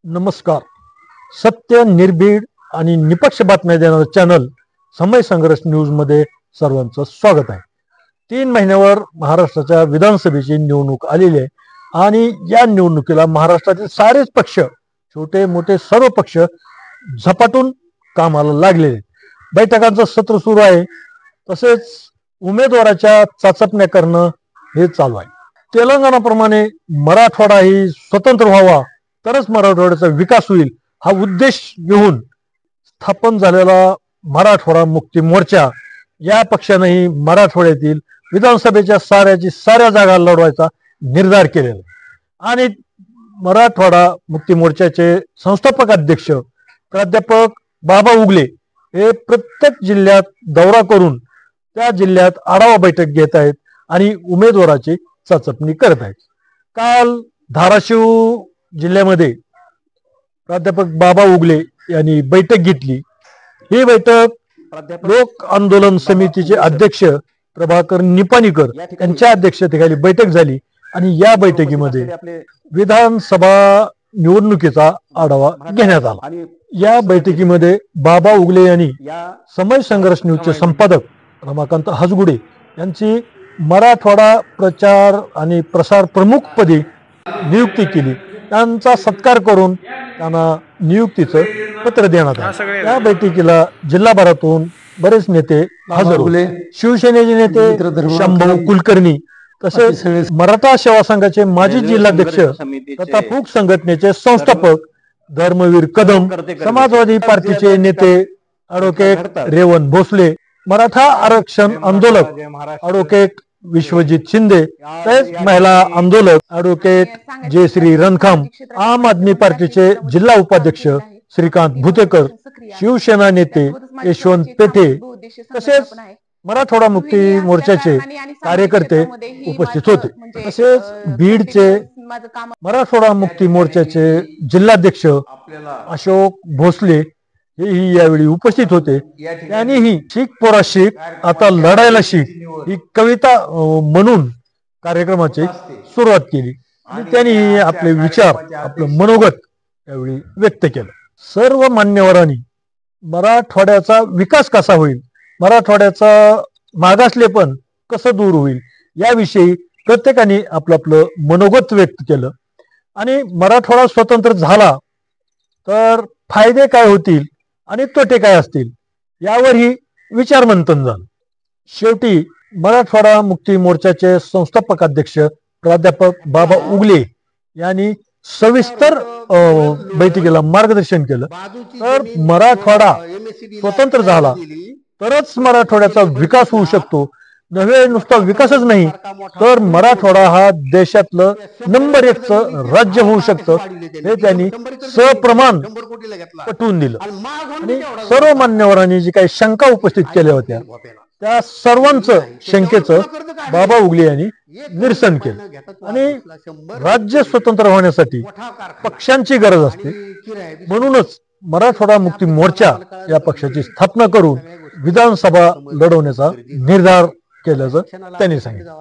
नमस्कार. सत्य, निर्भीड आणि निपक्ष बातम्या देणारं चॅनल समय संघर्ष न्यूज मध्ये सर्वांचं स्वागत आहे. 3 महिन्यावर महाराष्ट्राच्या विधानसभेची निवडणूक आलेली आहे आणि या निवडणुकीला महाराष्ट्रातील सारेच पक्ष, छोटे मोठे सर्व पक्ष झपाटून कामाला लागलेले. बैठकांचं सत्र सुरू आहे. तसेच उमेदवाराच्या चाचपण्या करणं हे चालू आहे. तेलंगणाप्रमाणे मराठवाडाही स्वतंत्र व्हावा, तरच मराठवाड्याचा विकास होईल हा उद्देश घेऊन स्थापन झालेला मराठवाडा मुक्ती मोर्चा या पक्षानेही मराठवाड्यातील विधानसभेच्या साऱ्या जागा लढवायचा निर्धार केलेला आणि मराठवाडा मुक्ती मोर्चाचे संस्थापक अध्यक्ष प्राध्यापक बाबा उगले हे प्रत्येक जिल्ह्यात दौरा करून त्या जिल्ह्यात आढावा बैठक घेत आहेत आणि उमेदवाराची चाचपणी करत आहेत. काल धाराशिव जिल्ह्यामध्ये प्राध्यापक बाबा उगले यांनी बैठक घेतली. ही बैठक लोक आंदोलन समितीचे अध्यक्ष प्रभाकर निपाणीकर यांच्या अध्यक्षतेखाली बैठक झाली आणि या बैठकीमध्ये विधानसभा निवडणुकीचा आढावा घेण्यात आला. या बैठकीमध्ये बाबा उगले यांनी समय संघर्ष न्यूजचे संपादक रमाकांत हसगुडे यांची मराठवाडा प्रचार आणि प्रसार प्रमुख पदी नियुक्ती केली. त्यांचा सत्कार करून त्यांना नियुक्तीचं पत्र देण्यात आलं. या बैठकीला जिल्हाभरातून बरेच नेते हजर होते. शिवसेनेचे नेते शंभू कुलकर्णी, तसेच मराठा सेवा संघाचे माजी जिल्हाध्यक्ष तथा फूक संघटनेचे संस्थापक धर्मवीर कदम, समाजवादी पार्टीचे नेते ॲडव्होकेट रेवण भोसले, मराठा आरक्षण आंदोलक ॲडव्होकेट विश्वजित शिंदे, तसेच महिला आंदोलक ॲडव्होकेट जयश्री रणखाम, आम आदमी पार्टीचे जिल्हा उपाध्यक्ष श्रीकांत भुतेकर, शिवसेना नेते यशवंत पेठे, तसेच मराठवाडा मुक्ती मोर्चाचे कार्यकर्ते उपस्थित होते. तसेच बीडचे मराठवाडा मुक्ती मोर्चाचे जिल्हाध्यक्ष अशोक भोसले हेही यावेळी उपस्थित होते. त्यांनीही शिक पोरा शिक आता लढायला शिक ही कविता म्हणून कार्यक्रमाची सुरुवात केली आणि त्यांनी आपले विचार, आपलं मनोगत यावेळी व्यक्त केलं. सर्व मान्यवरांनी मराठवाड्याचा विकास कसा होईल, मराठवाड्याचा मागासलेपण कसं दूर होईल याविषयी प्रत्येकाने आपलं आपलं मनोगत व्यक्त केलं आणि मराठवाडा स्वतंत्र झाला तर फायदे काय होतील आणि तोटे काय असतील यावरही विचारमंथन झालं. शेवटी मराठवाडा मुक्ती मोर्चाचे संस्थापक अध्यक्ष प्राध्यापक बाबा उगले यांनी सविस्तर बैठकीला मार्गदर्शन केलं. तर मराठवाडा स्वतंत्र झाला तरच मराठवाड्याचा विकास होऊ शकतो. नव्हे नुसता विकासच नाही तर मराठवाडा हा देशातलं नंबर 1चं राज्य होऊ शकतं हे त्यांनी सप्रमाण पटवून दिलं आणि सर्व मान्यवरांनी जी काही शंका उपस्थित केल्या होत्या त्या सर्वांचं शंकेचं बाबा उगले यांनी निरसन केलं आणि राज्य स्वतंत्र होण्यासाठी पक्षांची गरज असते. म्हणूनच मराठवाडा मुक्ती मोर्चा या पक्षाची स्थापना करून विधानसभा लढवण्याचा निर्धार केल्याचं त्यांनी सांगितलं.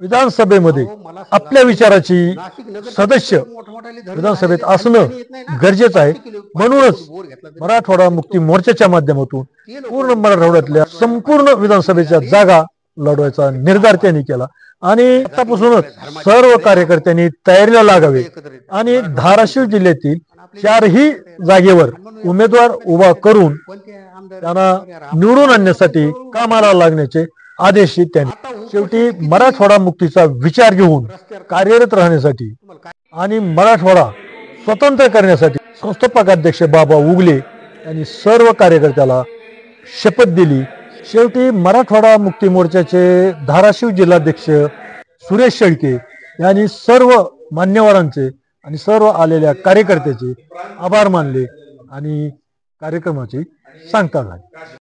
विधानसभेमध्ये आपल्या विचाराची सदस्य विधानसभेत असणं गरजेचं आहे. म्हणूनच मराठवाडा मुक्ती मोर्चाच्या माध्यमातून पूर्ण मराठवाड्यातल्या संपूर्ण विधानसभेच्या जागा लढवायचा निर्धार त्यांनी केला आणि आतापासूनच सर्व कार्यकर्त्यांनी तयारीला लागावे आणि धाराशिव जिल्ह्यातील 4ही जागेवर उमेदवार उभा करून त्यांना निवडून आणण्यासाठी कामाला लागण्याचे आदेश त्यांनी. शेवटी मराठवाडा मुक्तीचा विचार घेऊन कार्यरत राहण्यासाठी आणि मराठवाडा स्वतंत्र करण्यासाठी संस्थापक अध्यक्ष बाबा उगले यांनी सर्व कार्यकर्त्याला शपथ दिली. शेवटी मराठवाडा मुक्ती मोर्चाचे धाराशिव जिल्हाध्यक्ष सुरेश शेळके यांनी सर्व मान्यवरांचे आणि सर्व आलेल्या कार्यकर्त्याचे आभार मानले आणि कार्यक्रमाची सांगता झाली.